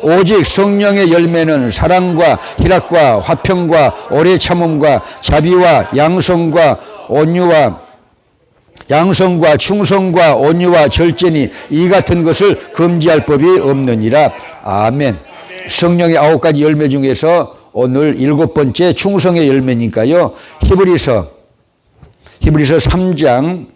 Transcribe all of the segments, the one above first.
오직 성령의 열매는 사랑과 희락과 화평과 오래 참음과 자비와 양성과 충성과 온유와 절제니 이 같은 것을 금지할 법이 없느니라. 아멘. 성령의 9가지 열매 중에서 오늘 7번째 충성의 열매니까요. 히브리서 3장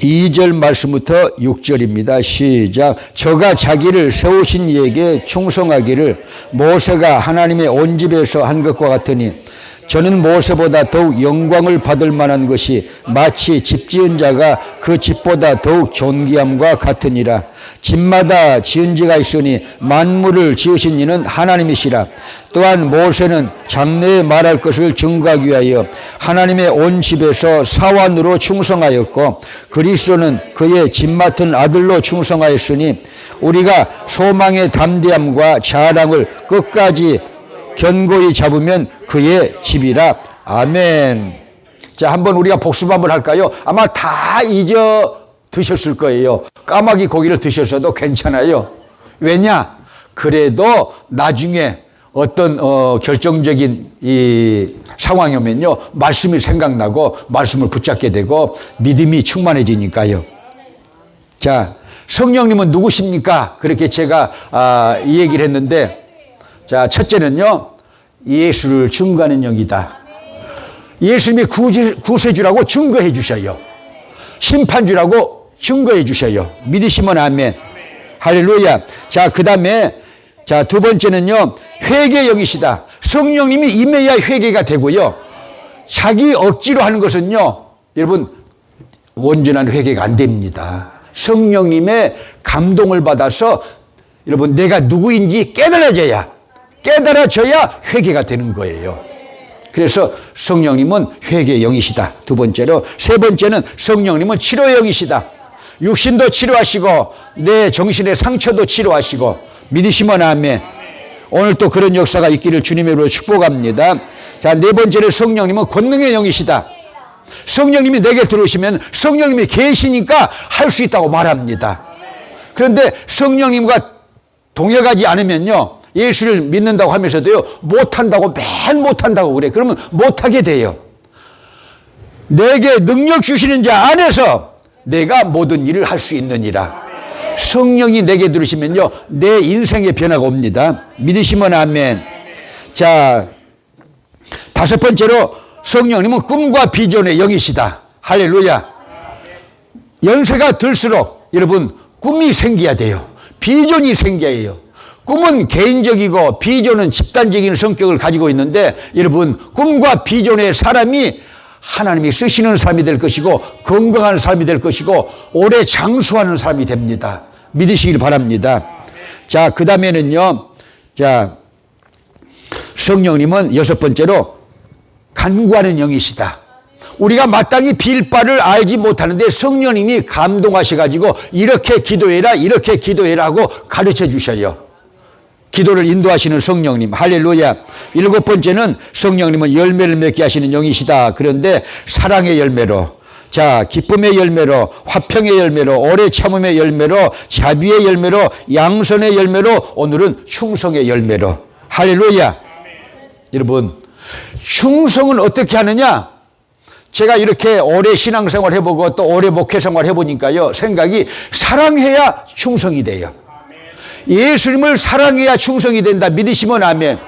2절 말씀부터 6절입니다. 시작. 저가 자기를 세우신 이에게 충성하기를 모세가 하나님의 온 집에서 한 것과 같으니 저는 모세보다 더욱 영광을 받을 만한 것이 마치 집 지은 자가 그 집보다 더욱 존귀함과 같으니라. 집마다 지은 지가 있으니 만물을 지으신 이는 하나님이시라. 또한 모세는 장래에 말할 것을 증거하기 위하여 하나님의 온 집에서 사환으로 충성하였고 그리스도는 그의 집 맡은 아들로 충성하였으니 우리가 소망의 담대함과 자랑을 끝까지 견고히 잡으면 그의 집이라. 아멘. 자, 한번 우리가 복습 한번 할까요? 아마 다 잊어 드셨을 거예요. 까마귀 고기를 드셔서도 괜찮아요. 왜냐? 그래도 나중에 어떤 결정적인 이 상황이 오면요, 말씀이 생각나고 말씀을 붙잡게 되고 믿음이 충만해지니까요. 자, 성령님은 누구십니까? 그렇게 제가 이 얘기를 했는데, 자, 첫째는요, 예수를 증거하는 영이다. 예수님이 구세주라고 증거해 주셔요. 심판주라고 증거해 주셔요. 믿으시면 아멘. 할렐루야. 자, 그 다음에, 자, 두 번째는요, 회개의 영이시다. 성령님이 임해야 회개가 되고요. 자기 억지로 하는 것은요, 여러분, 온전한 회개가 안 됩니다. 성령님의 감동을 받아서 여러분, 내가 누구인지 깨달아져야 회개가 되는 거예요. 그래서 성령님은 회개의 영이시다. 두 번째로. 세 번째는 성령님은 치료의 영이시다. 육신도 치료하시고 내 정신의 상처도 치료하시고 믿으시면 아멘. 오늘 또 그런 역사가 있기를 주님의 이름으로 축복합니다. 자, 네 번째는 성령님은 권능의 영이시다. 성령님이 내게 들어오시면 성령님이 계시니까 할 수 있다고 말합니다. 그런데 성령님과 동역하지 않으면요, 예수를 믿는다고 하면서도요, 못한다고, 맨 못한다고 그래. 그러면 못하게 돼요. 내게 능력 주시는 자 안에서 내가 모든 일을 할 수 있느니라. 성령이 내게 들으시면요, 내 인생의 변화가 옵니다. 믿으시면 아멘. 자, 다섯 번째로 성령님은 꿈과 비전의 영이시다. 할렐루야. 연세가 들수록 여러분, 꿈이 생겨야 돼요. 비전이 생겨야 해요. 꿈은 개인적이고 비전은 집단적인 성격을 가지고 있는데 여러분, 꿈과 비전의 사람이 하나님이 쓰시는 사람이 될 것이고 건강한 사람이 될 것이고 오래 장수하는 사람이 됩니다. 믿으시길 바랍니다. 자, 그 다음에는요, 자, 성령님은 여섯 번째로 간구하는 영이시다. 우리가 마땅히 빌 바를 알지 못하는데 성령님이 감동하셔가지고 이렇게 기도해라 하고 가르쳐 주셔요. 기도를 인도하시는 성령님. 할렐루야. 일곱 번째는 성령님은 열매를 맺게 하시는 영이시다. 그런데 사랑의 열매로, 자, 기쁨의 열매로, 화평의 열매로, 오래 참음의 열매로, 자비의 열매로, 양선의 열매로, 오늘은 충성의 열매로. 할렐루야. 여러분, 충성은 어떻게 하느냐? 제가 이렇게 오래 신앙생활 해보고 또 오래 목회생활 해보니까요, 생각이 사랑해야 충성이 돼요. 예수님을 사랑해야 충성이 된다. 믿으시면 아멘.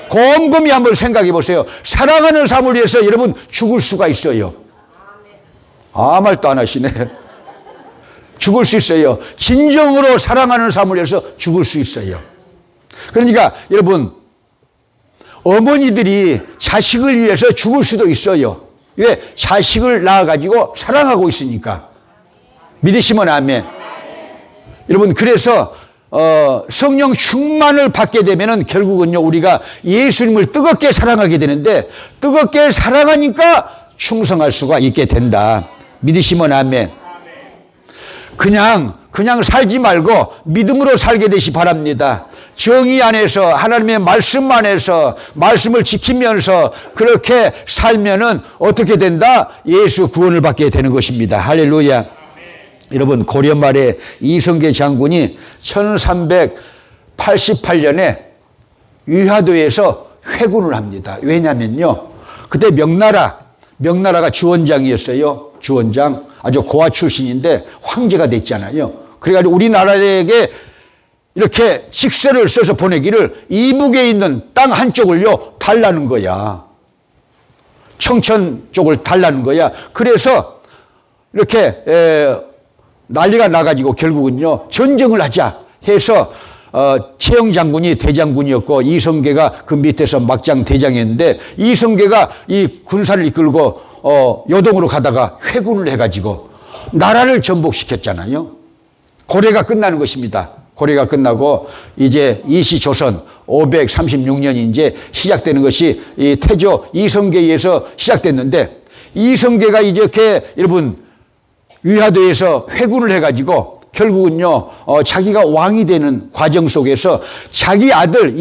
곰곰이 한번 생각해 보세요. 사랑하는 사람을 위해서 여러분 죽을 수가 있어요. 아무 말도 안 하시네. 죽을 수 있어요. 진정으로 사랑하는 사람을 위해서 죽을 수 있어요. 그러니까 여러분, 어머니들이 자식을 위해서 죽을 수도 있어요. 왜? 자식을 낳아가지고 사랑하고 있으니까. 믿으시면 아멘. 여러분, 그래서 성령 충만을 받게 되면은 결국은요, 우리가 예수님을 뜨겁게 사랑하게 되는데 뜨겁게 사랑하니까 충성할 수가 있게 된다. 믿으시면 아멘. 그냥 살지 말고 믿음으로 살게 되시 바랍니다. 정의 안에서, 하나님의 말씀 안에서, 말씀을 지키면서 그렇게 살면은 어떻게 된다? 예수 구원을 받게 되는 것입니다. 할렐루야. 여러분, 고려 말에 이성계 장군이 1388년에 위화도에서 회군을 합니다. 왜냐면요, 그때 명나라가 주원장이었어요. 주원장, 아주 고아 출신인데 황제가 됐잖아요. 그래가지고 우리나라에게 이렇게 식서를 써서 보내기를 이북에 있는 땅 한쪽을요 달라는 거야. 청천 쪽을 달라는 거야. 그래서 이렇게 난리가 나가지고 결국은요 전쟁을 하자 해서 최영 장군이 대장군이었고 이성계가 그 밑에서 막장 대장이었는데, 이성계가 이 군사를 이끌고 요동으로 가다가 회군을 해가지고 나라를 전복시켰잖아요. 고려가 끝나는 것입니다. 고려가 끝나고 이제 이시조선 536년이 이제 시작되는 것이 이 태조 이성계에 의해서 시작됐는데, 이성계가 이렇게 여러분 위화도에서 회군을 해가지고 결국은요 자기가 왕이 되는 과정 속에서 자기 아들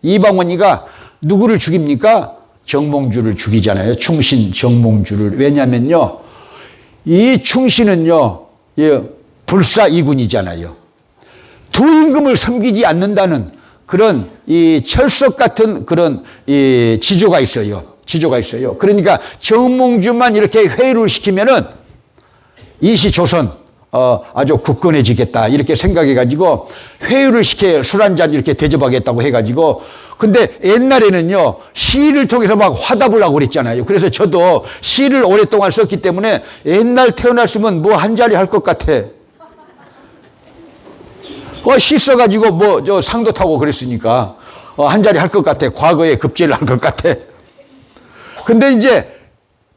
이방원이가 누구를 죽입니까? 정몽주를 죽이잖아요. 충신 정몽주를. 왜냐면요 이 충신은요 불사이군이잖아요. 두 임금을 섬기지 않는다는 그런 이 철석 같은 그런 이 지조가 있어요. 그러니까 정몽주만 이렇게 회유를 시키면은 이시조선 아주 굳건해지겠다 이렇게 생각해가지고 회유를 시켜 술 한잔 이렇게 대접하겠다고 해가지고, 근데 옛날에는요 시를 통해서 막 화답을 하고 그랬잖아요. 그래서 저도 시를 오랫동안 썼기 때문에 옛날 태어났으면 뭐 한 자리 할 것 같아. 시 써가지고 뭐 저 상도 타고 그랬으니까 한 자리 할 것 같아. 과거에 급제를 할 것 같아. 근데 이제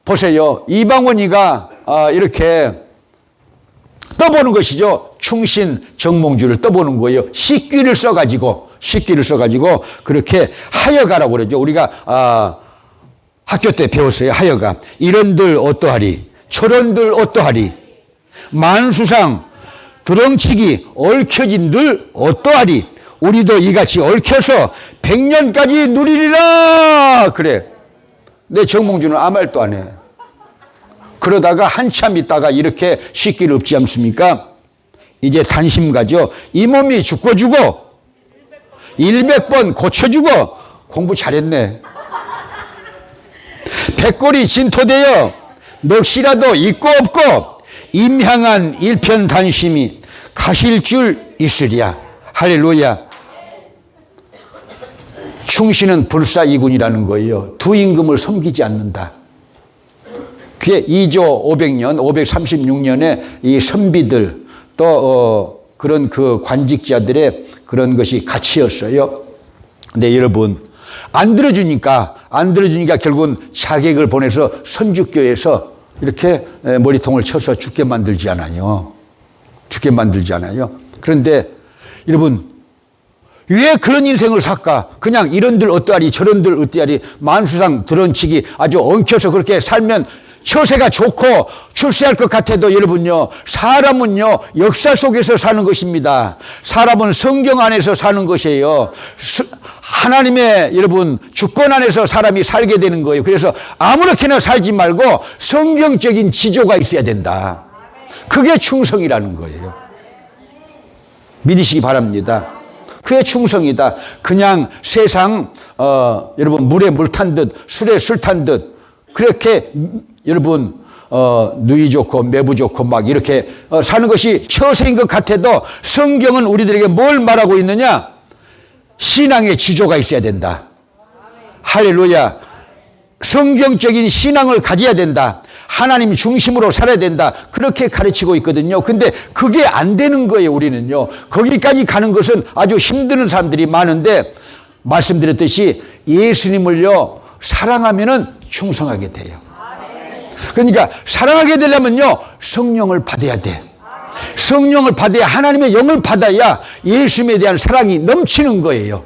보세요. 이방원이가 이렇게 떠보는 것이죠. 충신 정몽주를 떠보는 거예요. 식귀를 써가지고 그렇게 하여가라고 그러죠. 우리가 학교 때 배웠어요. 하여가. 이런들 어떠하리, 저런들 어떠하리, 만수상 드렁치기 얽혀진들 어떠하리, 우리도 이같이 얽혀서 100년까지 누리리라. 그래. 근데 정몽주는 아무 말도 안 해. 그러다가 한참 있다가 이렇게 식기를 엎지 않습니까? 이제 단심가죠. 이 몸이 죽고 100번 고쳐주고 공부 잘했네. 백골이 진토되어 넋이라도 있고 없고 임향한 일편단심이 가실 줄 있으랴. 할렐루야. 충신은 불사이군이라는 거예요. 두 임금을 섬기지 않는다. 그게 2조 500년, 536년에 이 선비들 또 그런 그 관직자들의 그런 것이 가치였어요. 근데 여러분 안 들어주니까 결국은 자객을 보내서 선주교에서 이렇게 머리통을 쳐서 죽게 만들지 않아요. 그런데 여러분 왜 그런 인생을 살까? 그냥 이런들 어떠하리 저런들 어떠하리 만수상 드런치기 아주 엉켜서 그렇게 살면 처세가 좋고 출세할 것 같아도 여러분요, 사람은요 역사 속에서 사는 것입니다. 사람은 성경 안에서 사는 것이에요. 하나님의 여러분 주권 안에서 사람이 살게 되는 거예요. 그래서 아무렇게나 살지 말고 성경적인 지조가 있어야 된다. 그게 충성이라는 거예요. 믿으시기 바랍니다. 그게 충성이다. 그냥 세상 여러분 물에 물 탄 듯 술에 술 탄 듯 그렇게 여러분 누이 좋고 매부 좋고 막 이렇게 사는 것이 처세인 것 같아도 성경은 우리들에게 뭘 말하고 있느냐? 신앙의 지조가 있어야 된다. 할렐루야. 성경적인 신앙을 가져야 된다. 하나님 중심으로 살아야 된다. 그렇게 가르치고 있거든요. 근데 그게 안 되는 거예요. 우리는요. 거기까지 가는 것은 아주 힘드는 사람들이 많은데 말씀드렸듯이 예수님을요 사랑하면은 충성하게 돼요. 그러니까 사랑하게 되려면요 성령을 받아야 돼. 성령을 받아야 하나님의 영을 받아야 예수님에 대한 사랑이 넘치는 거예요.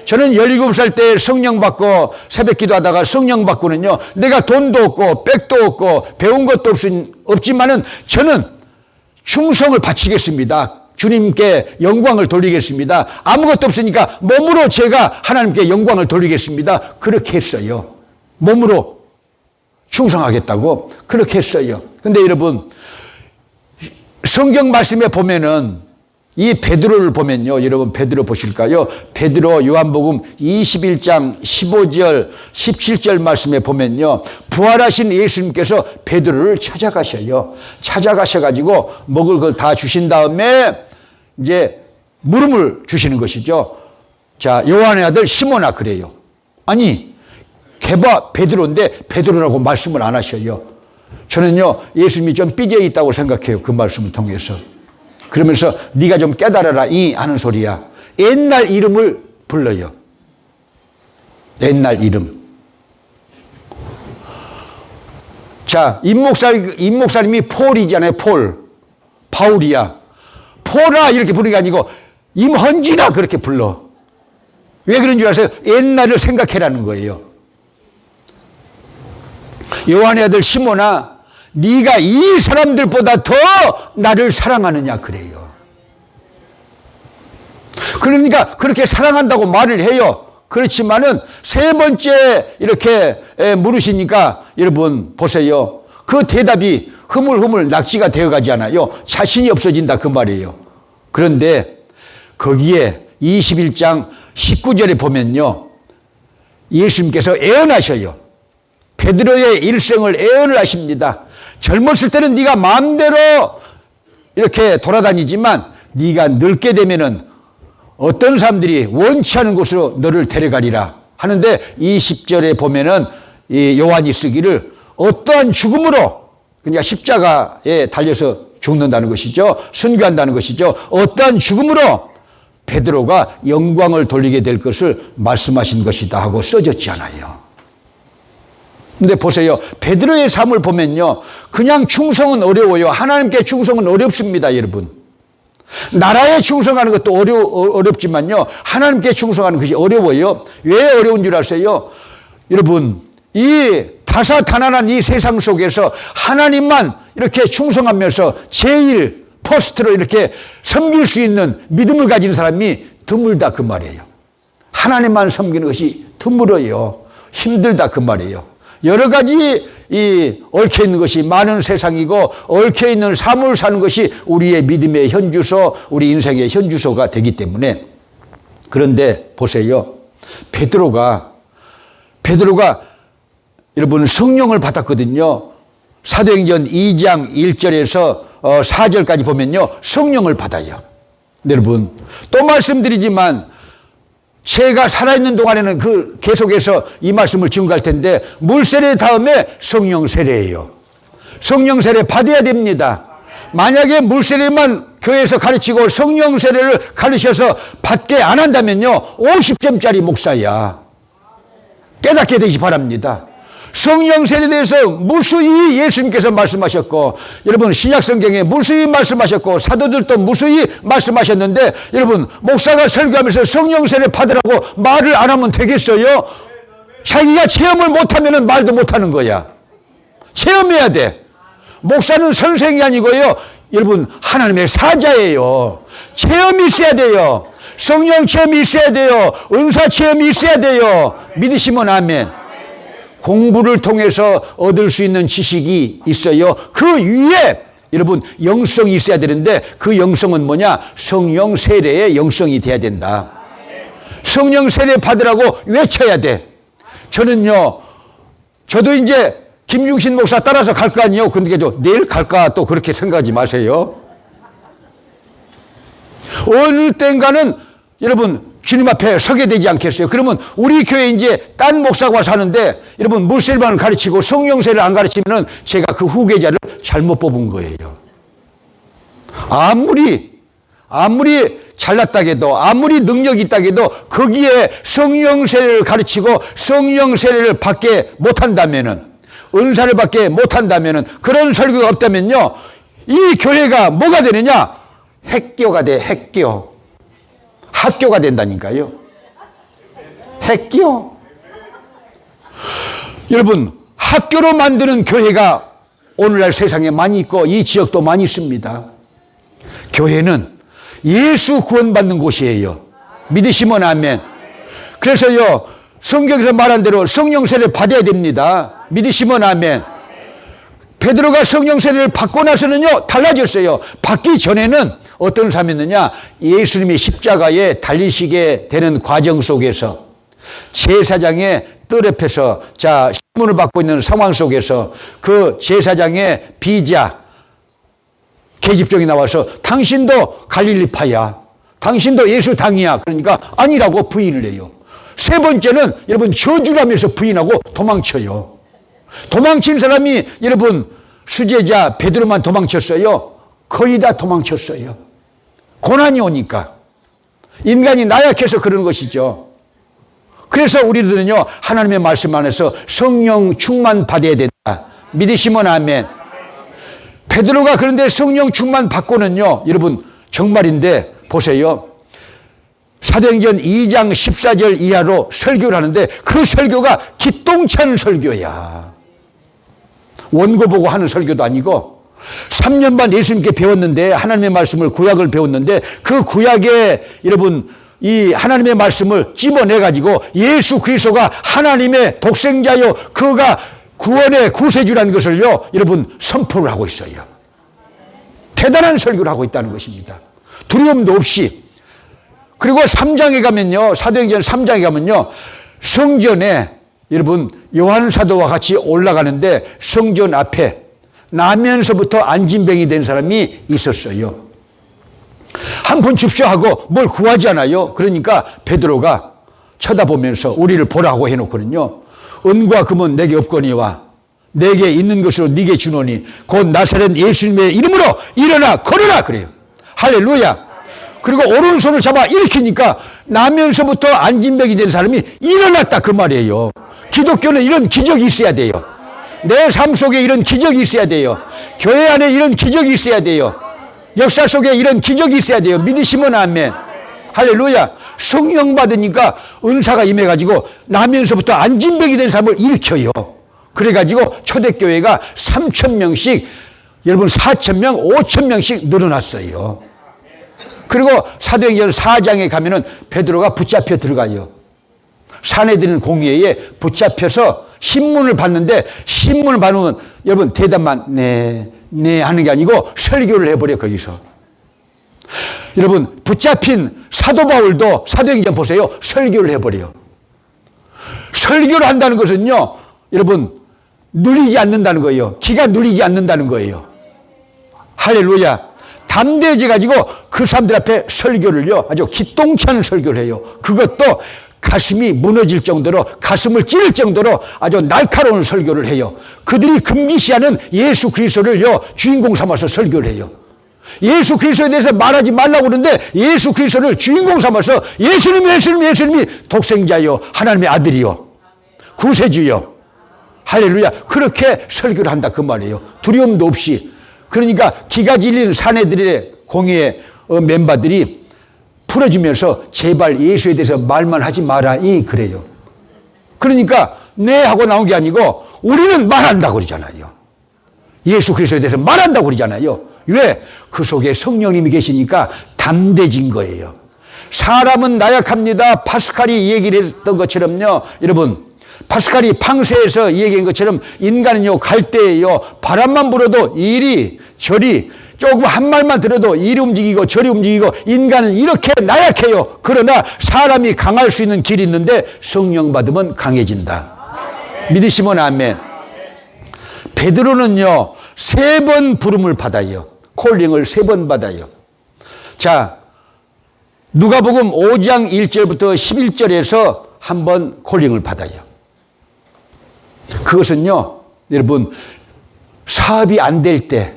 저는 17살 때 성령 받고 새벽 기도하다가 성령 받고는요 내가 돈도 없고 백도 없고 배운 것도 없지만은 저는 충성을 바치겠습니다. 주님께 영광을 돌리겠습니다. 아무것도 없으니까 몸으로 제가 하나님께 영광을 돌리겠습니다. 그렇게 했어요. 몸으로 충성하겠다고 그렇게 했어요. 근데 여러분 성경 말씀에 보면은 이 베드로를 보면요. 여러분 베드로 보실까요? 베드로 요한복음 21장 15절 17절 말씀에 보면요. 부활하신 예수님께서 베드로를 찾아가셔요. 찾아가셔가지고 먹을 걸 다 주신 다음에 이제 물음을 주시는 것이죠. 자, 요한의 아들 시몬아 그래요. 아니 개바 베드로인데 베드로라고 말씀을 안 하셔요. 저는요 예수님이 좀 삐져 있다고 생각해요. 그 말씀을 통해서. 그러면서 네가 좀 깨달아라 이 하는 소리야. 옛날 이름을 불러요. 옛날 이름. 자, 임목사님이 폴이잖아요. 폴. 바울이야. 폴아 이렇게 부르는 게 아니고 임헌진아 그렇게 불러. 왜 그런 줄 아세요? 옛날을 생각해라는 거예요. 요한의 아들 시몬아 네가 이 사람들보다 더 나를 사랑하느냐 그래요. 그러니까 그렇게 사랑한다고 말을 해요. 그렇지만은 세 번째 이렇게 물으시니까 여러분 보세요. 그 대답이 흐물흐물 낙지가 되어가잖아요. 자신이 없어진다 그 말이에요. 그런데 거기에 21장 19절에 보면요. 예수님께서 애언하셔요. 베드로의 일생을 애언을 하십니다. 젊었을 때는 네가 마음대로 이렇게 돌아다니지만 네가 늙게 되면은 어떤 사람들이 원치 않은 곳으로 너를 데려가리라 하는데 20절에 보면은 이 요한이 쓰기를 어떠한 죽음으로 그러니까 십자가에 달려서 죽는다는 것이죠. 순교한다는 것이죠. 어떠한 죽음으로 베드로가 영광을 돌리게 될 것을 말씀하신 것이다 하고 써졌지 않아요. 근데 보세요. 베드로의 삶을 보면요. 그냥 충성은 어려워요. 하나님께 충성은 어렵습니다, 여러분. 나라에 충성하는 것도 어렵지만요. 하나님께 충성하는 것이 어려워요. 왜 어려운 줄 아세요? 여러분, 이 다사다난한 이 세상 속에서 하나님만 이렇게 충성하면서 제일 포스트로 이렇게 섬길 수 있는 믿음을 가진 사람이 드물다 그 말이에요. 하나님만 섬기는 것이 드물어요. 힘들다 그 말이에요. 여러 가지 이 얽혀 있는 것이 많은 세상이고 얽혀 있는 삶을 사는 것이 우리의 믿음의 현주소, 우리 인생의 현주소가 되기 때문에. 그런데 보세요. 베드로가 여러분 성령을 받았거든요. 사도행전 2장 1절에서 4절까지 보면요. 성령을 받아요. 여러분 또 말씀드리지만 제가 살아있는 동안에는 그 계속해서 이 말씀을 증거할 텐데 물세례 다음에 성령 세례예요. 성령 세례 받아야 됩니다. 만약에 물세례만 교회에서 가르치고 성령 세례를 가르쳐서 받게 안 한다면요 50점짜리 목사야. 깨닫게 되시 바랍니다. 성령 세례에 대해서 무수히 예수님께서 말씀하셨고 여러분 신약성경에 무수히 말씀하셨고 사도들도 무수히 말씀하셨는데 여러분 목사가 설교하면서 성령 세례 받으라고 말을 안 하면 되겠어요? 자기가 체험을 못하면 말도 못하는 거야. 체험해야 돼. 목사는 선생이 아니고요. 여러분 하나님의 사자예요. 체험이 있어야 돼요. 성령 체험이 있어야 돼요. 은사 체험이 있어야 돼요. 믿으시면 아멘. 공부를 통해서 얻을 수 있는 지식이 있어요. 그 위에 여러분 영성이 있어야 되는데 그 영성은 뭐냐? 성령 세례의 영성이 돼야 된다. 성령 세례 받으라고 외쳐야 돼. 저도 이제 김중신 목사 따라서 갈 거 아니에요. 근데 내일 갈까 또 그렇게 생각하지 마세요. 어느 땐가는 여러분 주님 앞에 서게 되지 않겠어요? 그러면 우리 교회 이제 딴 목사가 사는데 여러분 물세례만 가르치고 성령 세례를 안 가르치면은 제가 그 후계자를 잘못 뽑은 거예요. 아무리 잘났다고 해도 아무리 능력이 있다고 해도 거기에 성령 세례를 가르치고 성령 세례를 받게 못한다면은 은사를 받게 못한다면은 그런 설교가 없다면요 이 교회가 뭐가 되느냐? 핵교가 돼. 핵교. 학교가 된다니까요. 핵교. 여러분 학교로 만드는 교회가 오늘날 세상에 많이 있고 이 지역도 많이 있습니다. 교회는 예수 구원받는 곳이에요. 믿으시면 아멘. 그래서요 성경에서 말한 대로 성령 세례 받아야 됩니다. 믿으시면 아멘. 베드로가 성령 세례를 받고 나서는요, 달라졌어요. 받기 전에는 어떤 사람이었느냐? 예수님이 십자가에 달리시게 되는 과정 속에서 제사장의 뜰 옆에서 신문을 받고 있는 상황 속에서 그 제사장의 비자 계집종이 나와서 당신도 갈릴리파야, 당신도 예수 당이야. 그러니까 아니라고 부인을 해요. 세 번째는 여러분 저주라면서 부인하고 도망쳐요. 도망친 사람이 여러분 수제자 베드로만 도망쳤어요? 거의 다 도망쳤어요. 고난이 오니까. 인간이 나약해서 그런 것이죠. 그래서 우리들은요, 하나님의 말씀 안에서 성령 충만 받아야 된다. 믿으시면 아멘. 베드로가 그런데 성령 충만 받고는요, 여러분 정말인데 보세요. 사도행전 2장 14절 이하로 설교를 하는데 그 설교가 기똥찬 설교야. 원고 보고 하는 설교도 아니고 3년 반 예수님께 배웠는데, 하나님의 말씀을, 구약을 배웠는데 그 구약에 여러분 이 하나님의 말씀을 찝어내가지고 예수 그리스도가 하나님의 독생자요, 그가 구원의 구세주라는 것을요, 여러분 선포를 하고 있어요. 대단한 설교를 하고 있다는 것입니다. 두려움도 없이. 그리고 3장에 가면요, 사도행전 3장에 가면요, 성전에 여러분 요한 사도와 같이 올라가는데 성전 앞에 나면서부터 안진병이 된 사람이 있었어요. 한 푼 줍쇼 하고 뭘 구하지 않아요. 그러니까 베드로가 쳐다보면서 우리를 보라고 해놓거든요. 은과 금은 내게 없거니와 내게 있는 것으로 네게 주노니 곧 나사렛 예수님의 이름으로 일어나 걸어라 그래요. 할렐루야. 그리고 오른손을 잡아 일으키니까 나면서부터 안진병이 된 사람이 일어났다 그 말이에요. 기독교는 이런 기적이 있어야 돼요. 내 삶 속에 이런 기적이 있어야 돼요. 교회 안에 이런 기적이 있어야 돼요. 역사 속에 이런 기적이 있어야 돼요. 믿으시면 아멘. 할렐루야. 성령 받으니까 은사가 임해가지고 나면서부터 안진병이 된 사람을 일으켜요. 그래가지고 초대교회가 3,000명씩, 여러분 4,000명, 5,000명씩 늘어났어요. 그리고 사도행전 4장에 가면은 베드로가 붙잡혀 들어가요. 사내들은 공회에 붙잡혀서 신문을 받는데, 신문을 받으면 여러분 대답만 네 하는 게 아니고 설교를 해버려 거기서. 여러분 붙잡힌 사도 바울도 사도행전 보세요. 설교를 해버려요. 설교를 한다는 것은요, 여러분 눌리지 않는다는 거예요. 기가 눌리지 않는다는 거예요. 할렐루야. 담대해져 가지고 그 사람들 앞에 설교를요, 아주 기똥찬 설교를 해요. 그것도 가슴이 무너질 정도로, 가슴을 찌를 정도로 아주 날카로운 설교를 해요. 그들이 금기시하는 예수 그리스도를요 주인공 삼아서 설교를 해요. 예수 그리스도에 대해서 말하지 말라고 그러는데 예수 그리스도를 주인공 삼아서 예수님이 독생자요, 하나님의 아들이요, 구세주요, 할렐루야, 그렇게 설교를 한다 그 말이에요. 두려움도 없이. 그러니까 기가 질린 사내들의 공회의 멤버들이 풀어주면서 제발 예수에 대해서 말만 하지 마라 그래요. 그러니까 네 하고 나온 게 아니고 우리는 말한다고 그러잖아요. 예수 그리스도에 대해서 말한다고 그러잖아요. 왜? 그 속에 성령님이 계시니까 담대진 거예요. 사람은 나약합니다. 파스칼이 얘기를 했던 것처럼요, 여러분 파스칼이 팡세에서 얘기한 것처럼 인간은요 갈대예요. 바람만 불어도 이리 저리, 조금 한 말만 들어도 이리 움직이고 저리 움직이고, 인간은 이렇게 나약해요. 그러나 사람이 강할 수 있는 길이 있는데 성령 받으면 강해진다. 믿으시면 아멘. 베드로는요 3번 부름을 받아요. 콜링을 3번 받아요. 자, 누가복음 5장 1절부터 11절에서 한번 콜링을 받아요. 그것은요 여러분 사업이 안 될 때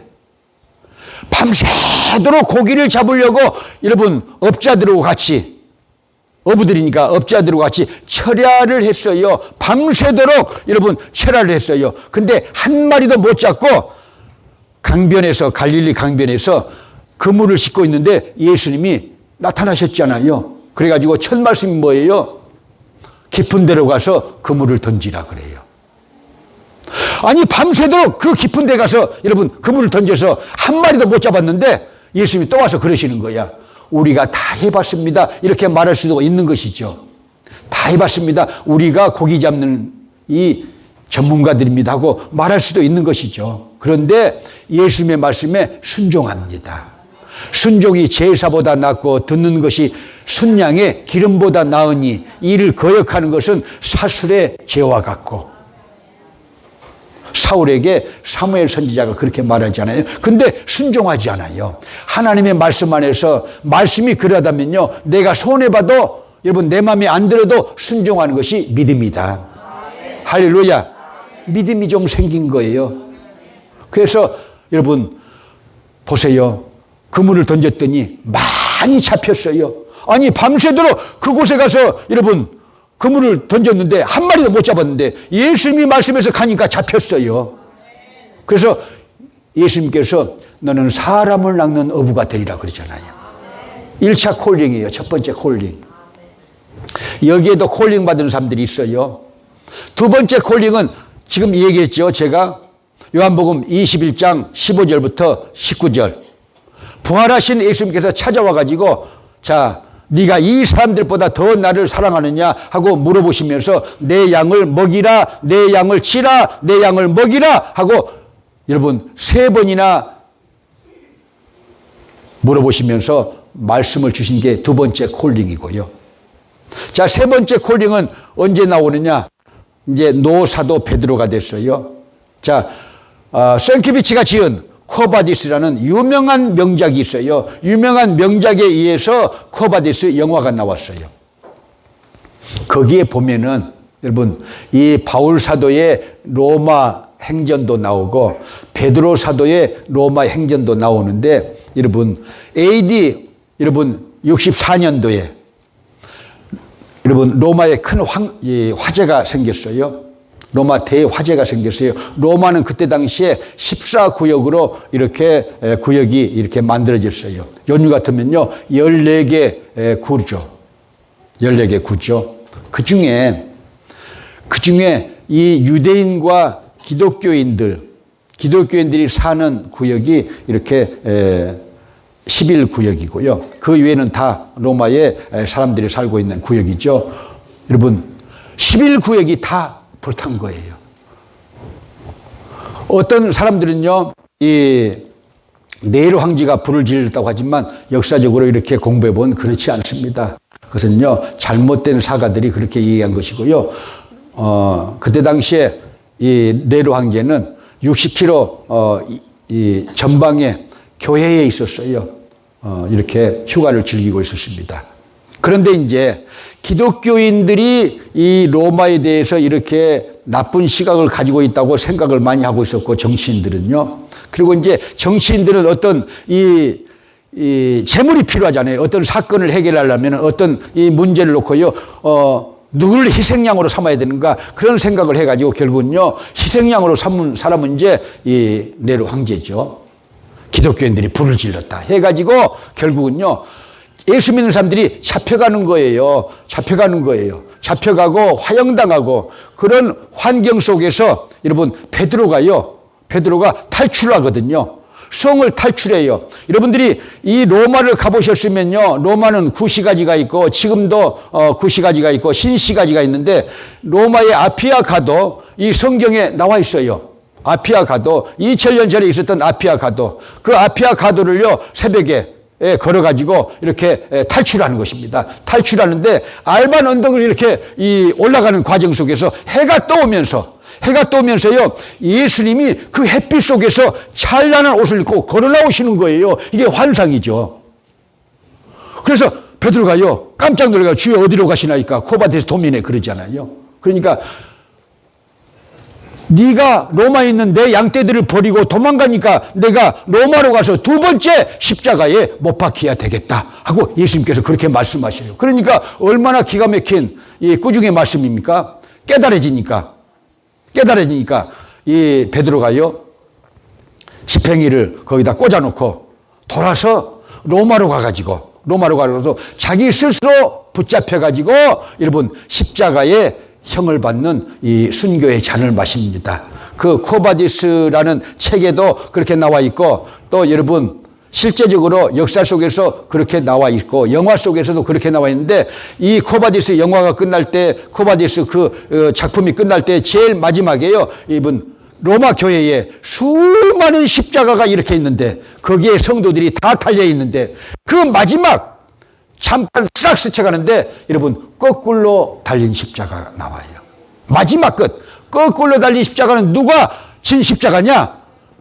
밤새도록 고기를 잡으려고 여러분 업자들하고 같이, 어부들이니까 업자들하고 같이 철야를 했어요. 밤새도록 여러분 철야를 했어요. 근데 한 마리도 못 잡고 강변에서, 갈릴리 강변에서 그물을 싣고 있는데 예수님이 나타나셨잖아요. 그래가지고 첫 말씀이 뭐예요? 깊은 데로 가서 그물을 던지라 그래요. 아니 밤새도록 그 깊은 데 가서 여러분 그물을 던져서 한 마리도 못 잡았는데 예수님이 또 와서 그러시는 거야. 우리가 다 해봤습니다. 이렇게 말할 수도 있는 것이죠. 다 해봤습니다. 우리가 고기 잡는 이 전문가들입니다 하고 말할 수도 있는 것이죠. 그런데 예수님의 말씀에 순종합니다. 순종이 제사보다 낫고 듣는 것이 순양의 기름보다 나으니 이를 거역하는 것은 사술의 죄와 같고, 사울에게 사무엘 선지자가 그렇게 말하잖아요. 근데 순종하지 않아요. 하나님의 말씀 안에서 말씀이 그러하다면요, 내가 손해봐도 여러분 내 마음에 안 들어도 순종하는 것이 믿음이다. 할렐루야. 믿음이 좀 생긴 거예요. 그래서 여러분 보세요. 그물을 던졌더니 많이 잡혔어요. 아니 밤새도록 그곳에 가서 여러분 그물을 던졌는데 한 마리도 못 잡았는데 예수님이 말씀해서 가니까 잡혔어요. 그래서 예수님께서 너는 사람을 낚는 어부가 되리라 그러잖아요. 1차 콜링이에요. 첫 번째 콜링. 여기에도 콜링 받은 사람들이 있어요. 두 번째 콜링은 지금 얘기했죠. 제가 요한복음 21장 15절부터 19절. 부활하신 예수님께서 찾아와 가지고 자, 네가 이 사람들보다 더 나를 사랑하느냐 하고 물어보시면서 내 양을 먹이라, 내 양을 치라, 내 양을 먹이라 하고 여러분 3번이나 물어보시면서 말씀을 주신 게 두 번째 콜링이고요. 자, 세 번째 콜링은 언제 나오느냐? 이제 노사도 베드로가 됐어요. 자, 생키비치가 지은 코바디스라는 유명한 명작이 있어요. 유명한 명작에 의해서 코바디스 영화가 나왔어요. 거기에 보면은 여러분 이 바울 사도의 로마 행전도 나오고 베드로 사도의 로마 행전도 나오는데 여러분 AD 여러분 64년도에 여러분 로마에 큰 화재가 생겼어요. 로마 대화재가 생겼어요. 로마는 그때 당시에 14구역으로 이렇게 구역이 이렇게 만들어졌어요. 연휴 같으면요 14개 구죠. 14개 구죠. 그 중에 이 유대인과 기독교인들이 사는 구역이 이렇게 11구역이고요. 그 외에는 다 로마에 사람들이 살고 있는 구역이죠. 여러분 11구역이 다 불탄 거예요. 어떤 사람들은요, 이 네로 황제가 불을 질렀다고 하지만 역사적으로 이렇게 공부해 보면 그렇지 않습니다. 그것은요, 잘못된 사가들이 그렇게 얘기한 것이고요. 그때 당시에 이 네로 황제는 60km 이 전방에 교회에 있었어요. 이렇게 휴가를 즐기고 있었습니다. 그런데 이제 기독교인들이 이 로마에 대해서 이렇게 나쁜 시각을 가지고 있다고 생각을 많이 하고 있었고, 정치인들은요. 그리고 이제 정치인들은 어떤 이 재물이 필요하잖아요. 어떤 사건을 해결하려면 어떤 이 문제를 놓고요, 누구를 희생양으로 삼아야 되는가 그런 생각을 해가지고 결국은요, 희생양으로 삼은 사람은 이제 이 네로 황제죠. 기독교인들이 불을 질렀다 해가지고 결국은요, 예수 믿는 사람들이 잡혀가는 거예요. 잡혀가고 화형당하고 그런 환경 속에서 여러분 베드로가 탈출하거든요. 성을 탈출해요. 여러분들이 이 로마를 가보셨으면요, 로마는 구시가지가 있고 지금도 구시가지가 있고 신시가지가 있는데 로마의 아피아 가도 이 성경에 나와 있어요. 아피아 가도 2000년 전에 있었던 아피아 가도, 그 아피아 가도를요 새벽에 걸어가지고 이렇게 탈출하는 것입니다. 탈출하는데 알반 언덕을 이렇게 올라가는 과정 속에서 해가 떠오면서요, 예수님이 그 햇빛 속에서 찬란한 옷을 입고 걸어 나오시는 거예요. 이게 환상이죠. 그래서 베드로가요 깜짝 놀라서 주여 어디로 가시나이까? 코바디스 도민에 그러잖아요. 그러니까 네가 로마에 있는 내 양떼들을 버리고 도망가니까 내가 로마로 가서 두 번째 십자가에 못 박혀야 되겠다 하고 예수님께서 그렇게 말씀하셔요. 그러니까 얼마나 기가 막힌 이 꾸중의 말씀입니까? 깨달아지니까 이 베드로가요 지팽이를 거기다 꽂아놓고 돌아서 로마로 가서 자기 스스로 붙잡혀가지고 여러분 십자가에 형을 받는 이 순교의 잔을 마십니다. 그 코바디스라는 책에도 그렇게 나와 있고, 또 여러분 실제적으로 역사 속에서 그렇게 나와 있고 영화 속에서도 그렇게 나와 있는데, 이 코바디스 영화가 끝날 때, 코바디스 그 작품이 끝날 때 제일 마지막에요, 이분 로마 교회에 수많은 십자가가 이렇게 있는데 거기에 성도들이 다 달려 있는데 그 마지막 잠깐 싹 스쳐가는데 여러분 거꾸로 달린 십자가가 나와요. 마지막 끝 거꾸로 달린 십자가는 누가 진 십자가냐?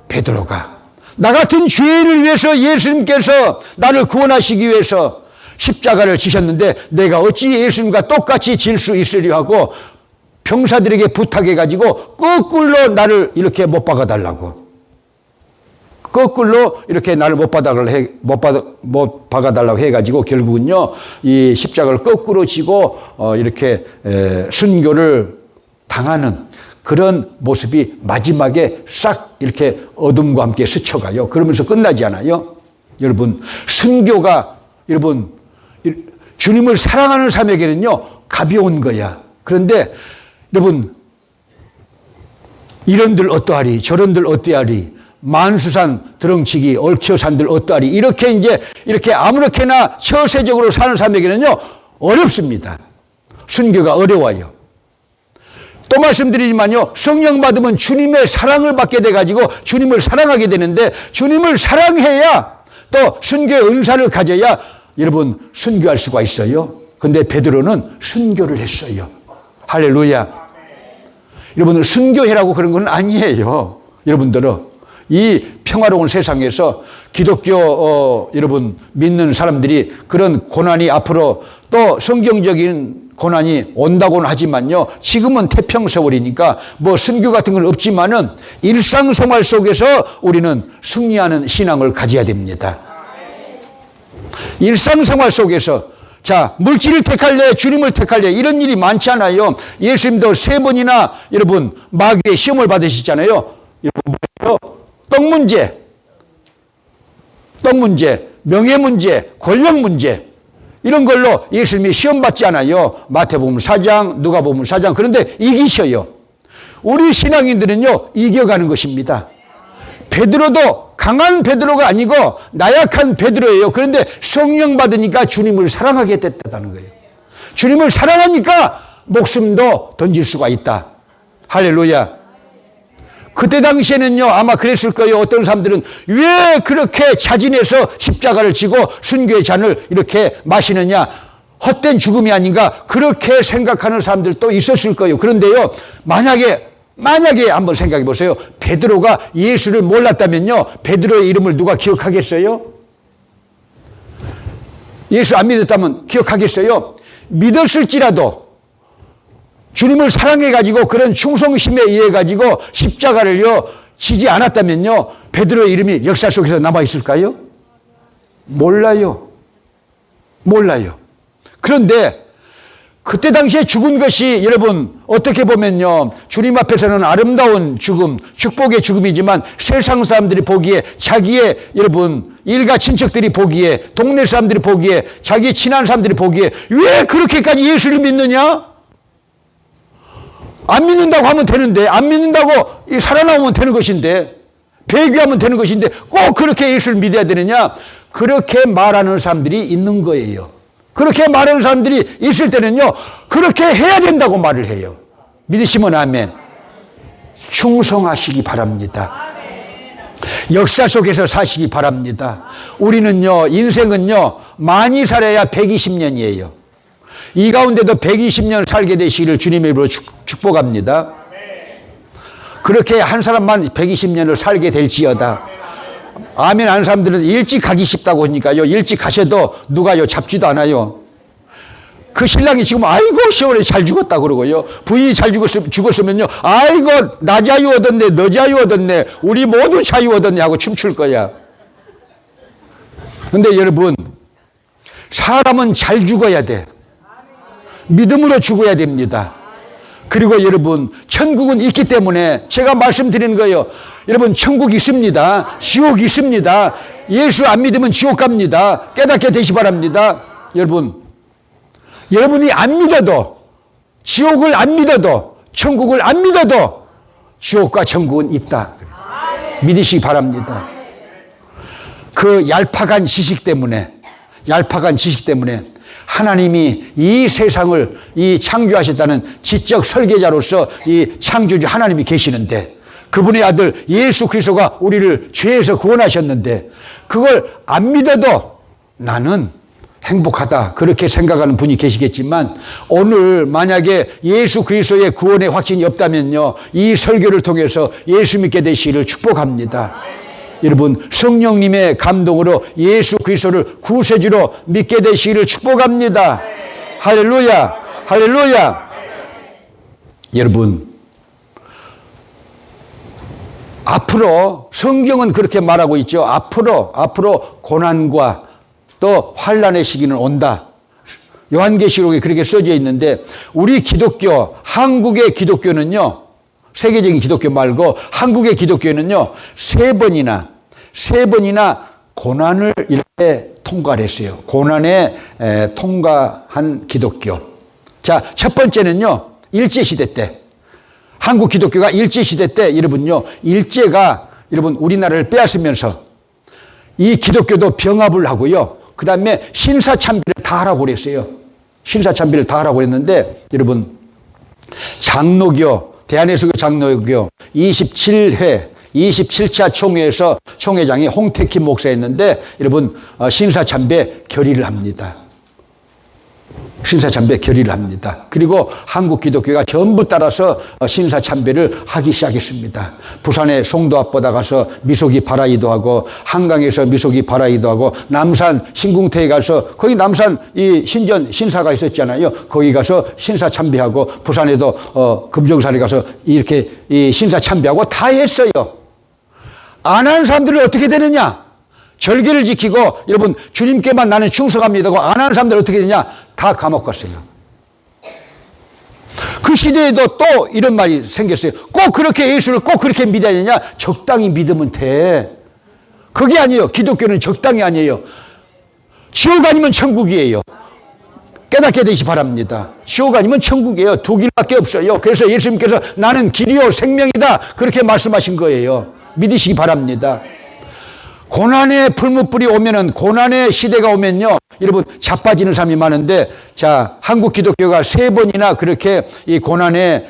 베드로가. 나 같은 죄인을 위해서 예수님께서 나를 구원하시기 위해서 십자가를 지셨는데 내가 어찌 예수님과 똑같이 질 수 있으려 하고 병사들에게 부탁해가지고 거꾸로 나를 이렇게 못 박아달라고. 거꾸로 이렇게 나를 못 박아달라고 해가지고 결국은요, 이 십자가를 거꾸로 지고, 이렇게, 순교를 당하는 그런 모습이 마지막에 싹 이렇게 어둠과 함께 스쳐가요. 그러면서 끝나지 않아요. 여러분, 순교가, 여러분, 주님을 사랑하는 사람에게는요, 가벼운 거야. 그런데, 여러분, 이런들 어떠하리, 저런들 어떠하리, 만수산 드렁치기, 얽혀산들 어떠하리, 이렇게 이제, 이렇게 아무렇게나 처세적으로 사는 사람에게는요, 어렵습니다. 순교가 어려워요. 또 말씀드리지만요, 성령 받으면 주님의 사랑을 받게 돼가지고 주님을 사랑하게 되는데 주님을 사랑해야 또 순교의 은사를 가져야 여러분 순교할 수가 있어요. 근데 베드로는 순교를 했어요. 할렐루야. 여러분은 순교해라고 그런 건 아니에요. 여러분들은 이 평화로운 세상에서 기독교 여러분 믿는 사람들이 그런 고난이 앞으로 또 성경적인 고난이 온다고는 하지만요, 지금은 태평세월이니까 뭐 순교 같은 건 없지만은 일상생활 속에서 우리는 승리하는 신앙을 가져야 됩니다. 일상생활 속에서 자, 물질을 택할래, 주님을 택할래, 이런 일이 많지 않아요. 예수님도 3번이나 여러분 마귀의 시험을 받으시잖아요. 떡 문제, 명예 문제, 권력 문제, 이런 걸로 예수님이 시험 받지 않아요. 마태복음 4장, 누가복음 4장. 그런데 이기셔요. 우리 신앙인들은요, 이겨가는 것입니다. 베드로도 강한 베드로가 아니고 나약한 베드로예요. 그런데 성령 받으니까 주님을 사랑하게 됐다는 거예요. 주님을 사랑하니까 목숨도 던질 수가 있다. 할렐루야. 그때 당시에는요, 아마 그랬을 거예요. 어떤 사람들은 왜 그렇게 자진해서 십자가를 지고 순교의 잔을 이렇게 마시느냐, 헛된 죽음이 아닌가, 그렇게 생각하는 사람들도 있었을 거예요. 그런데요, 만약에 한번 생각해 보세요. 베드로가 예수를 몰랐다면요, 베드로의 이름을 누가 기억하겠어요? 예수 안 믿었다면 기억하겠어요? 믿었을지라도 주님을 사랑해가지고 그런 충성심에 의해가지고 십자가를요 지지 않았다면요, 베드로의 이름이 역사 속에서 남아있을까요? 몰라요. 그런데 그때 당시에 죽은 것이 여러분 어떻게 보면요, 주님 앞에서는 아름다운 죽음, 축복의 죽음이지만 세상 사람들이 보기에, 자기의 여러분 일가 친척들이 보기에, 동네 사람들이 보기에, 자기 친한 사람들이 보기에 왜 그렇게까지 예수를 믿느냐? 안 믿는다고 하면 되는데, 안 믿는다고 살아나오면 되는 것인데, 배교하면 되는 것인데 꼭 그렇게 예수를 믿어야 되느냐? 그렇게 말하는 사람들이 있는 거예요. 그렇게 말하는 사람들이 있을 때는요, 그렇게 해야 된다고 말을 해요. 믿으시면 아멘. 충성하시기 바랍니다. 역사 속에서 사시기 바랍니다. 우리는요, 인생은요, 많이 살아야 120년이에요. 이 가운데도 120년 살게 되시기를 주님의 이름으로 축복합니다. 그렇게 한 사람만 120년을 살게 될지어다. 아멘 하는 사람들은 일찍 가기 쉽다고 하니까요, 일찍 가셔도 누가요 잡지도 않아요. 그 신랑이 지금 아이고 시원해 잘 죽었다 그러고요, 부인이 잘 죽었으면요, 아이고 나 자유 얻었네, 너 자유 얻었네, 우리 모두 자유 얻었네 하고 춤출 거야. 근데 여러분, 사람은 잘 죽어야 돼. 믿음으로 죽어야 됩니다. 그리고 여러분, 천국은 있기 때문에 제가 말씀드리는 거예요. 여러분, 천국 있습니다. 지옥 있습니다. 예수 안 믿으면 지옥 갑니다. 깨닫게 되시 바랍니다. 여러분이 안 믿어도, 지옥을 안 믿어도, 천국을 안 믿어도 지옥과 천국은 있다. 믿으시기 바랍니다. 그 얄팍한 지식 때문에 하나님이 이 세상을 창조하셨다는 지적 설계자로서 이 창조주 하나님이 계시는데, 그분의 아들 예수 그리스도가 우리를 죄에서 구원하셨는데 그걸 안 믿어도 나는 행복하다 그렇게 생각하는 분이 계시겠지만 오늘 만약에 예수 그리스도의 구원의 확신이 없다면요, 이 설교를 통해서 예수 믿게 되시기를 축복합니다. 여러분, 성령님의 감동으로 예수 그리스도를 구세주로 믿게 되시기를 축복합니다. 할렐루야, 할렐루야. 여러분, 앞으로 성경은 그렇게 말하고 있죠. 앞으로 고난과 또 환난의 시기는 온다. 요한계시록에 그렇게 써져 있는데 우리 기독교, 한국의 기독교는요, 세계적인 기독교 말고 한국의 기독교는요, 세 번이나 고난을 이렇게 통과를 했어요. 고난에 통과한 기독교. 자, 첫 번째는요, 일제시대 때. 한국 기독교가 일제시대 때 여러분요, 일제가 여러분 우리나라를 빼앗으면서 이 기독교도 병합을 하고요. 그 다음에 신사참배를 다 하라고 그랬어요. 신사참배를 다 하라고 그랬는데 여러분, 장로교, 대한예수교 장로교 27차 총회에서 총회장이 홍택희 목사였는데 여러분, 신사참배 결의를 합니다. 신사참배 결의를 합니다. 그리고 한국 기독교가 전부 따라서 신사참배를 하기 시작했습니다. 부산의 송도 앞바다 가서 미소기 바라이도 하고, 한강에서 미소기 바라이도 하고, 남산 신궁태에 가서, 거기 남산 이 신전 신사가 있었잖아요. 거기 가서 신사참배하고, 부산에도 금정산에 가서 이렇게 이 신사참배하고 다 했어요. 안 한 사람들은 어떻게 되느냐? 절개를 지키고 여러분 주님께만 나는 충성합니다고 안 하는 사람들 어떻게 되냐? 다 감옥 갔어요. 그 시대에도 또 이런 말이 생겼어요. 꼭 그렇게 예수를 꼭 그렇게 믿어야 되냐? 적당히 믿으면 돼. 그게 아니에요. 기독교는 적당히 아니에요. 지옥 아니면 천국이에요. 깨닫게 되시 바랍니다. 지옥 아니면 천국이에요. 두 길밖에 없어요. 그래서 예수님께서 나는 길이요 생명이다 그렇게 말씀하신 거예요. 믿으시기 바랍니다. 고난의 풀무불이 오면은, 고난의 시대가 오면요, 여러분 자빠지는 사람이 많은데, 자, 한국 기독교가 세 번이나 그렇게 이 고난의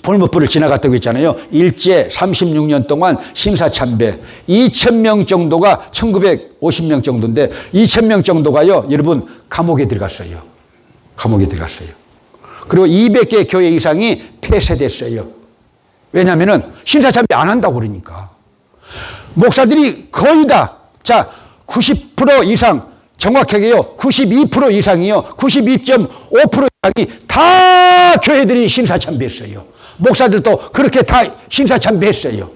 풀무불을 지나갔다고 했잖아요. 일제 36년 동안 신사참배 2,000명 정도가, 1950명 정도인데 2,000명 정도가요, 여러분 감옥에 들어갔어요. 감옥에 들어갔어요. 그리고 200개 교회 이상이 폐쇄됐어요. 왜냐하면은 신사참배 안 한다고 그러니까. 목사들이 거의 다, 자, 90% 이상, 정확하게요, 92% 이상이요, 92.5% 이상이 다 교회들이 신사참배했어요. 목사들도 그렇게 다 신사참배했어요.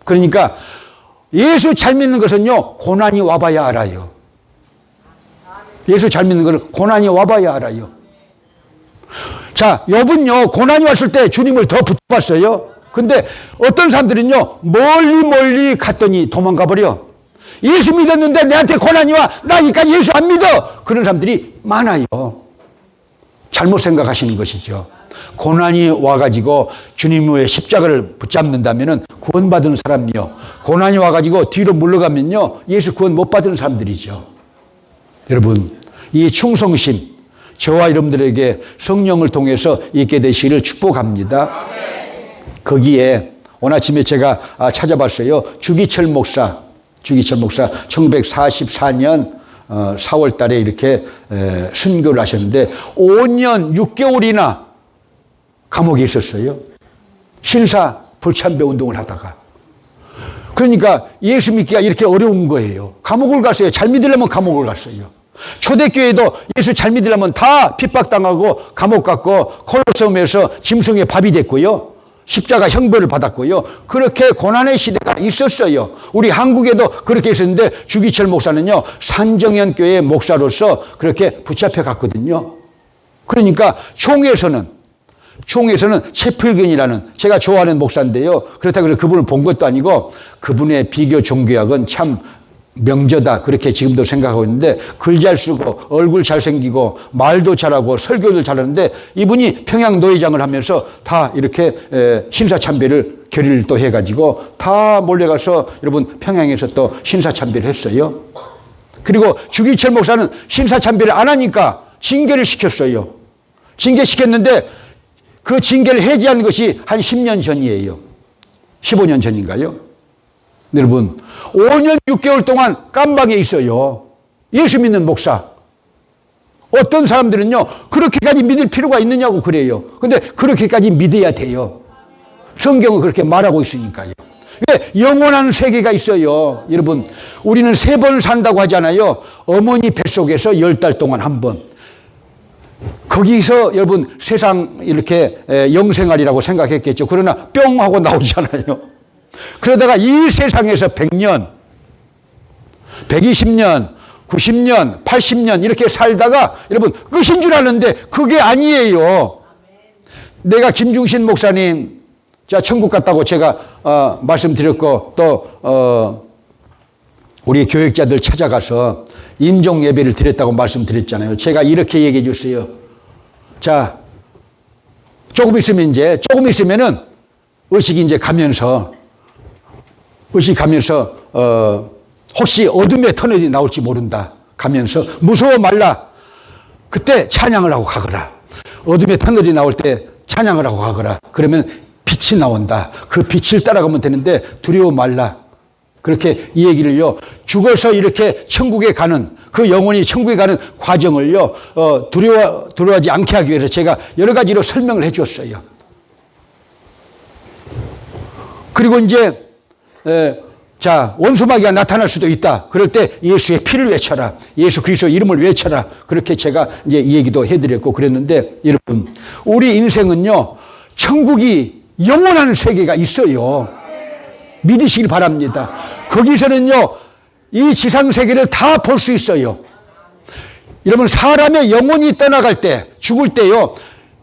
그러니까 예수 잘 믿는 것은요, 고난이 와봐야 알아요. 예수 잘 믿는 것은 고난이 와봐야 알아요. 자, 욥은요, 고난이 왔을 때 주님을 더 붙잡았어요. 근데 어떤 사람들은요, 멀리 갔더니 도망가 버려. 예수 믿었는데 내한테 고난이 와. 나니까 예수 안 믿어. 그런 사람들이 많아요. 잘못 생각하시는 것이죠. 고난이 와가지고 주님의 십자가를 붙잡는다면은 구원받은 사람이요. 고난이 와가지고 뒤로 물러가면요, 예수 구원 못 받은 사람들이죠. 여러분, 이 충성심, 저와 여러분들에게 성령을 통해서 있게 되시기를 축복합니다. 거기에 오늘 아침에 제가 찾아봤어요. 주기철 목사 1944년 4월 달에 이렇게 순교를 하셨는데 5년 6개월이나 감옥에 있었어요. 신사 불참배 운동을 하다가. 그러니까 예수 믿기가 이렇게 어려운 거예요. 감옥을 갔어요. 잘 믿으려면 감옥을 갔어요. 초대교회도 예수 잘 믿으려면 다 핍박당하고 감옥 갔고, 콜로세움에서 짐승의 밥이 됐고요, 십자가 형벌을 받았고요. 그렇게 고난의 시대가 있었어요. 우리 한국에도 그렇게 있었는데 주기철 목사는요, 산정연교회 목사로서 그렇게 붙잡혀 갔거든요. 그러니까 총회에서는 채필근이라는, 제가 좋아하는 목사인데요, 그렇다고 해서 그분을 본 것도 아니고 그분의 비교 종교학은 참 명저다 그렇게 지금도 생각하고 있는데, 글 잘 쓰고 얼굴 잘생기고 말도 잘하고 설교를 잘하는데, 이분이 평양 노회장을 하면서 다 이렇게 신사참배를 결의를 또 해가지고 다 몰려가서 여러분 평양에서 또 신사참배를 했어요. 그리고 주기철 목사는 신사참배를 안 하니까 징계를 시켰어요. 징계시켰는데 그 징계를 해제한 것이 한 10년 전이에요. 15년 전인가요? 여러분, 5년 6개월 동안 깜방에 있어요. 예수 믿는 목사. 어떤 사람들은요, 그렇게까지 믿을 필요가 있느냐고 그래요. 근데 그렇게까지 믿어야 돼요. 성경은 그렇게 말하고 있으니까요. 왜? 영원한 세계가 있어요. 여러분, 우리는 3번 산다고 하잖아요. 어머니 뱃속에서 10달 동안 한 번. 거기서 여러분 세상 이렇게 영생활이라고 생각했겠죠. 그러나 뿅 하고 나오잖아요. 그러다가 이 세상에서 100년, 120년, 90년, 80년 이렇게 살다가 여러분 끝인 줄 아는데 그게 아니에요. 내가 김중신 목사님 자 천국 갔다고 제가 말씀드렸고 또 우리 교육자들 찾아가서 임종 예배를 드렸다고 말씀드렸잖아요. 제가 이렇게 얘기해 주세요. 자, 조금 있으면은 의식이 이제 가면서 혹시 어둠의 터널이 나올지 모른다. 가면서 무서워 말라. 그때 찬양을 하고 가거라. 어둠의 터널이 나올 때 찬양을 하고 가거라. 그러면 빛이 나온다. 그 빛을 따라가면 되는데 두려워 말라. 그렇게 이 얘기를요, 죽어서 이렇게 천국에 가는, 그 영혼이 천국에 가는 과정을요, 두려워하지 않게 하기 위해서 제가 여러 가지로 설명을 해 줬어요. 그리고 이제, 자, 원수마귀가 나타날 수도 있다. 그럴 때 예수의 피를 외쳐라. 예수 그리스도 이름을 외쳐라. 그렇게 제가 이제 이 얘기도 해드렸고 그랬는데, 여러분, 우리 인생은요, 천국이 영원한 세계가 있어요. 믿으시길 바랍니다. 거기서는요, 이 지상 세계를 다 볼 수 있어요. 여러분, 사람의 영혼이 떠나갈 때, 죽을 때요,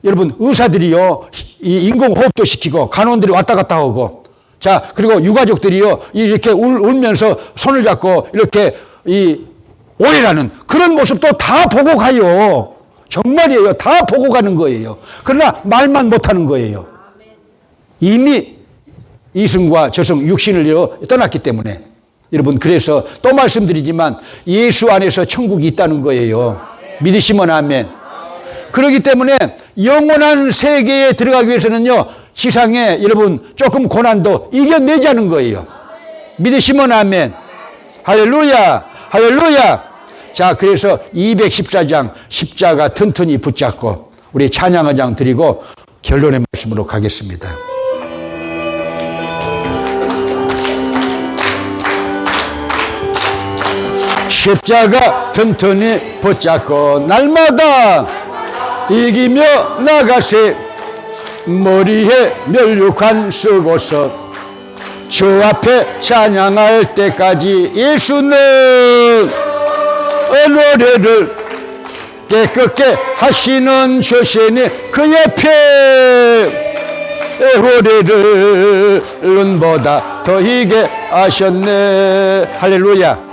여러분, 의사들이요, 이 인공호흡도 시키고, 간호원들이 왔다 갔다 하고, 자, 그리고 유가족들이요, 이렇게 울면서 손을 잡고, 이렇게 오해라는 그런 모습도 다 보고 가요. 정말이에요. 다 보고 가는 거예요. 그러나 말만 못 하는 거예요. 이미 이승과 저승 육신을 떠났기 때문에 여러분, 그래서 또 말씀드리지만 예수 안에서 천국이 있다는 거예요. 믿으시면 아멘. 그렇기 때문에 영원한 세계에 들어가기 위해서는요, 지상에 여러분 조금 고난도 이겨내자는 거예요. 믿으시면 아멘. 할렐루야, 할렐루야. 자, 그래서 214장 십자가 튼튼히 붙잡고 우리 찬양의장 드리고 결론의 말씀으로 가겠습니다. 십자가 튼튼히 붙잡고 날마다 이기며 나가세. 머리에 면류관 쓰고서 주 앞에 찬양할 때까지 예수는 노래를 깨끗게 하시는 조신이 그의 피로래를 눈보다 더이게 하셨네. 할렐루야.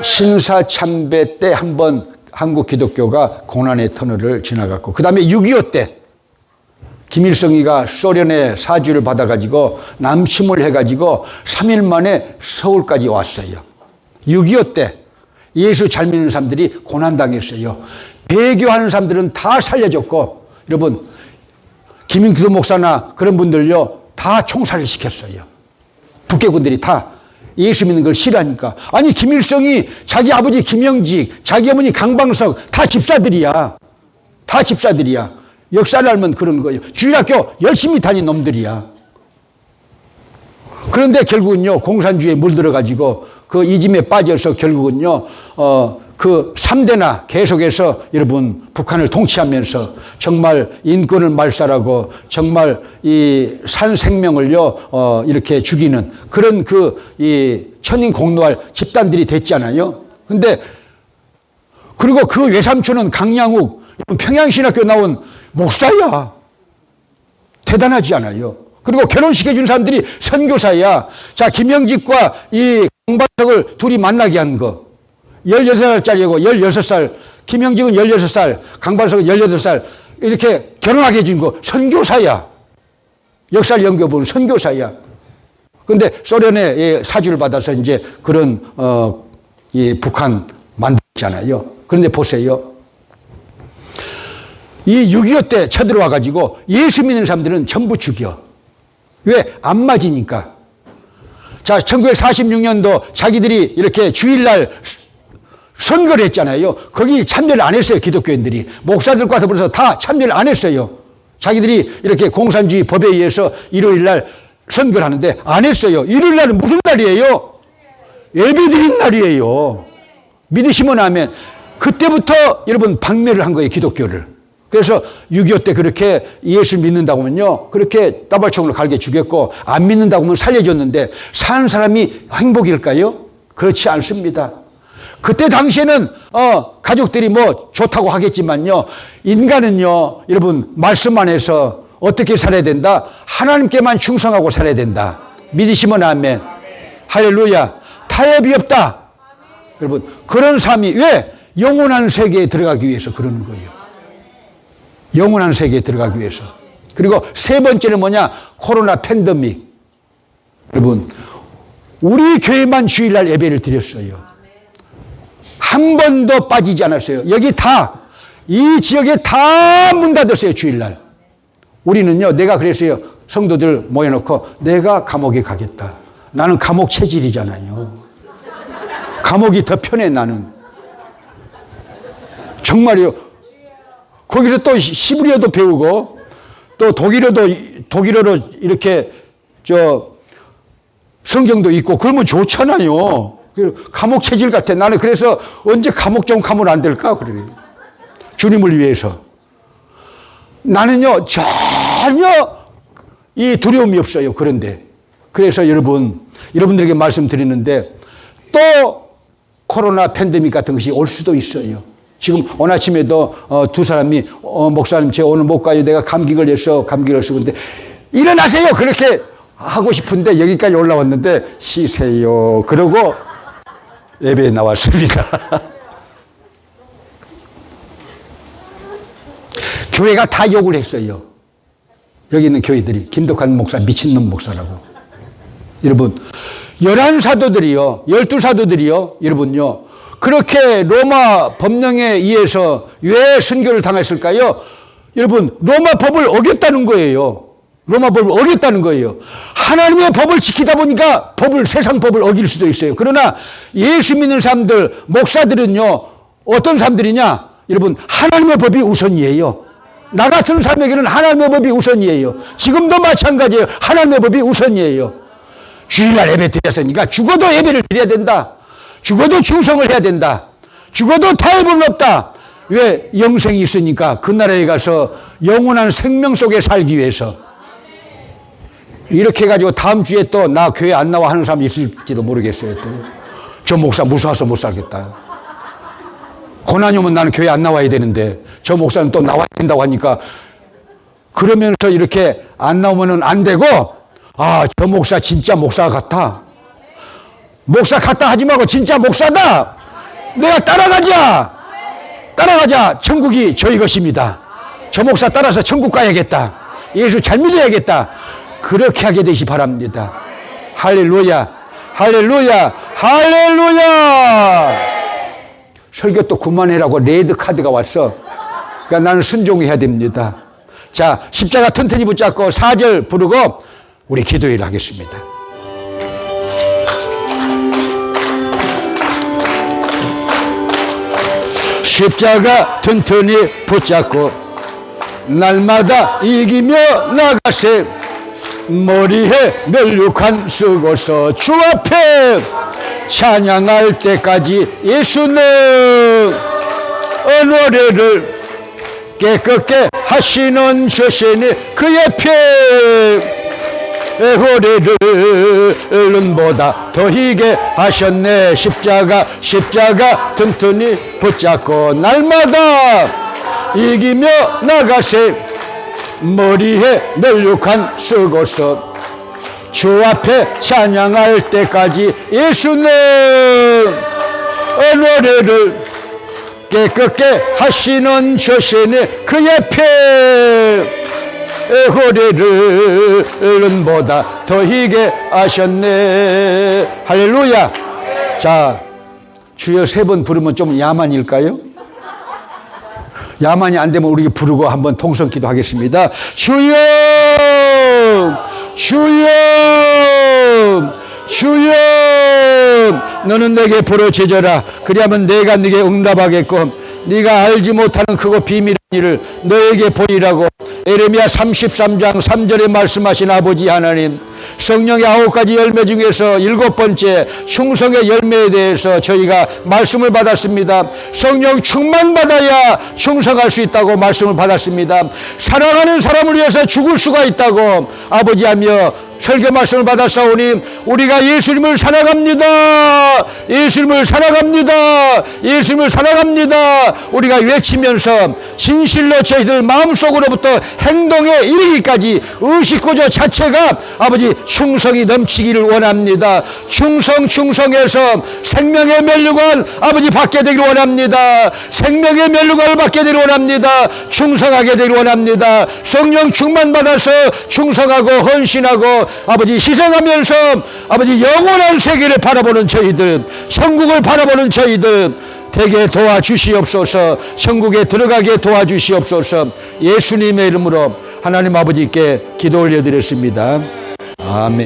신사참배 때 한번 한국 기독교가 고난의 터널을 지나갔고, 그 다음에 6.25 때 김일성이가 소련의 사주를 받아가지고 남침을 해가지고 3일 만에 서울까지 왔어요. 6.25 때 예수 잘 믿는 사람들이 고난당했어요. 배교하는 사람들은 다 살려줬고, 여러분, 김인규 목사나 그런 분들요, 다 총살을 시켰어요. 북괴군들이 다 예수 믿는 걸 싫어하니까. 아니, 김일성이 자기 아버지 김영직, 자기 어머니 강방석 다 집사들이야. 다 집사들이야. 역사를 알면 그런 거예요. 주일학교 열심히 다닌 놈들이야. 그런데 결국은요, 공산주의에 물들어가지고 그 이짐에 빠져서 결국은요, 그 3대나 계속해서 여러분 북한을 통치하면서 정말 인권을 말살하고 정말 이 산 생명을요, 이렇게 죽이는 그런 이 천인공노할 집단들이 됐잖아요. 근데 그리고 그 외삼촌은 강양욱 평양신학교 나온 목사야. 대단하지 않아요? 그리고 결혼시켜 준 사람들이 선교사야. 자, 김영직과 이 강반석을 둘이 만나게 한 거. 16살짜리고 16살, 김영직은 16살, 강반석은 18살, 이렇게 결혼하게 해준 거 선교사야. 역사를 연구해보는 선교사야. 근데 소련의 사주를 받아서 이제 그런, 이 북한 만들었잖아요. 그런데 보세요. 이 6.25 때 쳐들어와가지고 예수 믿는 사람들은 전부 죽여. 왜? 안 맞으니까. 자, 1946년도 자기들이 이렇게 주일날 선거를 했잖아요. 거기 참여를 안 했어요, 기독교인들이. 목사들과 더불어서 다 참여를 안 했어요. 자기들이 이렇게 공산주의 법에 의해서 일요일날 선거를 하는데 안 했어요. 일요일날은 무슨 날이에요? 예배드린 날이에요. 믿으시면 아멘. 그때부터 여러분 박멸을 한 거예요, 기독교를. 그래서 6.25 때 그렇게 예수 믿는다고 하면요, 그렇게 따발총으로 갈게 죽였고, 안 믿는다고 하면 살려줬는데, 사는 사람이 행복일까요? 그렇지 않습니다. 그때 당시에는 가족들이 뭐 좋다고 하겠지만요, 인간은요 여러분 말씀 안에서 어떻게 살아야 된다? 하나님께만 충성하고 살아야 된다. 믿으시면 아멘. 할렐루야. 타협이 없다. 여러분 그런 삶이 왜? 영원한 세계에 들어가기 위해서 그러는 거예요. 영원한 세계에 들어가기 위해서. 그리고 세 번째는 뭐냐? 코로나 팬데믹. 여러분 우리 교회만 주일날 예배를 드렸어요. 한 번도 빠지지 않았어요. 여기 다, 이 지역에 다 문 닫았어요, 주일날. 우리는요, 내가 그랬어요. 성도들 모여놓고 내가 감옥에 가겠다. 나는 감옥 체질이잖아요. 감옥이 더 편해, 나는. 정말이요. 거기서 또 히브리어도 배우고 또 독일어로 이렇게 성경도 있고 그러면 좋잖아요. 감옥 체질 같아. 나는 그래서 언제 감옥 좀 가면 안 될까? 그래요. 주님을 위해서. 나는요, 전혀 이 두려움이 없어요. 그런데. 그래서 여러분들에게 말씀드리는데 또 코로나 팬데믹 같은 것이 올 수도 있어요. 지금 오늘 아침에도 두 사람이 목사님 제가 오늘 못 가요. 내가 감기 걸려서 근데 일어나세요. 그렇게 하고 싶은데 여기까지 올라왔는데 쉬세요. 그러고 예배에 나왔습니다. 교회가 다 욕을 했어요. 여기 있는 교회들이 김덕환 목사 미친놈 목사라고. 여러분 11사도들이요 12사도들이요 여러분요 그렇게 로마 법령에 의해서 왜 순교를 당했을까요? 여러분 로마 법을 어겼다는 거예요. 로마 법을 어겼다는 거예요. 하나님의 법을 지키다 보니까 세상 법을 어길 수도 있어요. 그러나 예수 믿는 사람들, 목사들은요, 어떤 사람들이냐? 여러분, 하나님의 법이 우선이에요. 나 같은 사람에게는 하나님의 법이 우선이에요. 지금도 마찬가지예요. 하나님의 법이 우선이에요. 주일날 예배 드렸으니까 죽어도 예배를 드려야 된다. 죽어도 충성을 해야 된다. 죽어도 타협은 없다. 왜? 영생이 있으니까 그 나라에 가서 영원한 생명 속에 살기 위해서. 이렇게 해가지고 다음 주에 또 나 교회 안 나와 하는 사람이 있을지도 모르겠어요. 또 저 목사 무서워서 못 살겠다. 고난이 오면 나는 교회 안 나와야 되는데 저 목사는 또 나와야 된다고 하니까 그러면서 이렇게 안 나오면은 안 되고 저 목사 진짜 목사 같아. 목사 같다 하지 말고 진짜 목사다. 내가 따라가자. 천국이 저희 것입니다. 저 목사 따라서 천국 가야겠다. 예수 잘 믿어야겠다. 그렇게 하게 되시 바랍니다. 할렐루야. 할렐루야. 할렐루야. 설교 또 그만해라고 레드 카드가 왔어. 그러니까 나는 순종해야 됩니다. 자, 십자가 튼튼히 붙잡고 4절 부르고 우리 기도회를 하겠습니다. 십자가 튼튼히 붙잡고 날마다 이기며 나가세. 머리에 멸류관 쓰고서 주 앞에 찬양할 때까지 예수는 노래를 깨끗게 하시는 저신이 그의 호래를 보다 더 희게 하셨네. 십자가 튼튼히 붙잡고 날마다 이기며 나가세. 머리에 멸류관 쓰고서 주 앞에 찬양할 때까지 예수는 노래를 깨끗게 하시는 저신이 그의 호래를 보다 더 희게 하셨네. 할렐루야. 자, 주여 3번 부르면 좀 야만일까요? 야만이 안 되면 우리 부르고 한번 통성기도 하겠습니다. 주여 주여 주여 너는 내게 부르짖어라. 그리하면 내가 네게 응답하겠고 네가 알지 못하는 크고 비밀한 일을 너에게 보이라고. 에레미야 33장 3절에 말씀하신 아버지 하나님, 성령의 9가지 열매 중에서 7번째 충성의 열매에 대해서 저희가 말씀을 받았습니다. 성령 충만받아야 충성할 수 있다고 말씀을 받았습니다. 사랑하는 사람을 위해서 죽을 수가 있다고 아버지하며 설교 말씀을 받았사오니 우리가 예수님을 사랑합니다. 예수님을 사랑합니다. 예수님을 사랑합니다. 우리가 외치면서 진실로 저희들 마음속으로부터 행동에 이르기까지 의식구조 자체가 아버지 충성이 넘치기를 원합니다. 충성해서 생명의 면류관 아버지 받게 되기를 원합니다. 생명의 면류관을 받게 되기를 원합니다. 충성하게 되기를 원합니다. 성령 충만받아서 충성하고 헌신하고 아버지 희생하면서 아버지 영원한 세계를 바라보는 저희들, 천국을 바라보는 저희들 되게 도와주시옵소서. 천국에 들어가게 도와주시옵소서. 예수님의 이름으로 하나님 아버지께 기도 올려드렸습니다. 아멘.